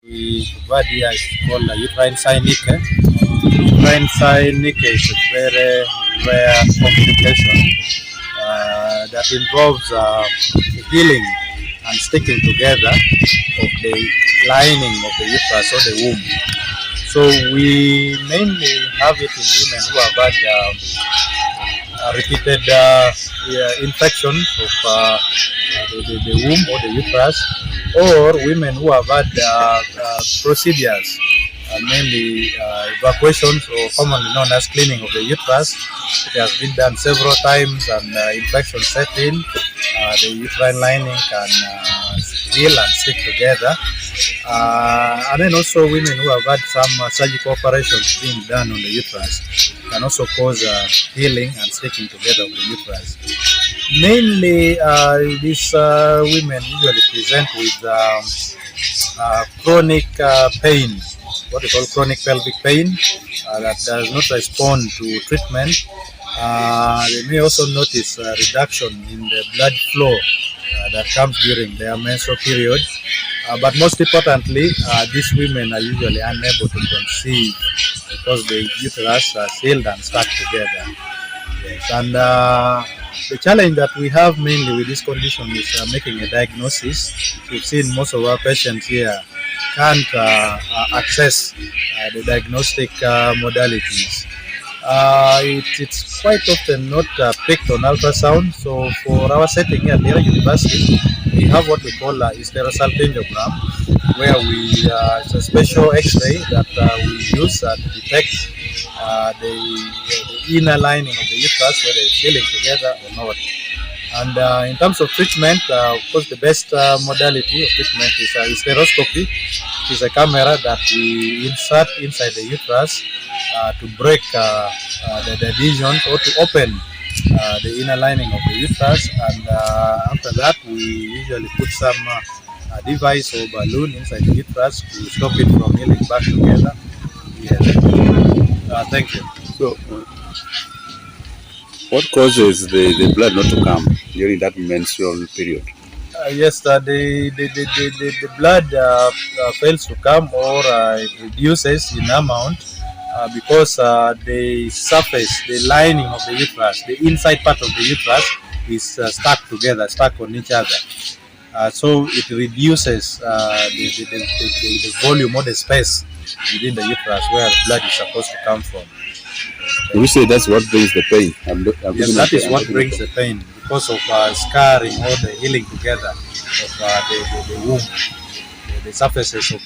We've had here is called uterine Synechae. Uterine Synechae is a very rare complication that involves healing and sticking together of the lining of the uterus or the womb. So we mainly have it in women who have had repeated infections of the womb or the uterus, or women who have had procedures, mainly evacuations or commonly known as cleaning of the uterus. It has been done several times and infection set in. The uterine lining can heal and stick together. And then also women who have had some surgical operations being done on the uterus can also cause healing and sticking together of the uterus. Mainly these women usually present with chronic pain, what we call chronic pelvic pain, that does not respond to treatment. They may also notice a reduction in the blood flow that comes during their menstrual period. But most importantly, these women are usually unable to conceive because the uterus are sealed and stuck together. Yes. And the challenge that we have mainly with this condition is making a diagnosis. We've seen most of our patients here can't access the diagnostic modalities. It's quite often not picked on ultrasound. So for our setting here at Lira University, we have what we call a hysterosalpingogram, where it's a special X-ray that we use to detect the inner lining of the uterus, whether it's healing together or not. And in terms of treatment, of course, the best modality of treatment is hysteroscopy. It is a camera that we insert inside the uterus to break the adhesions or to open the inner lining of the uterus. And after that, we usually put some device or balloon inside the uterus to stop it from healing back together. Yes. Thank you. So, what causes the blood not to come during that menstrual period? Yes, the blood fails to come, or it reduces in amount because the surface, the lining of the uterus, the inside part of the uterus is stuck together, stuck on each other. So it reduces the volume or the space within the uterus where the blood is supposed to come from. You say that's what brings the pain? Yes, that is what brings the pain, because of scarring or the healing together of the womb, the surfaces of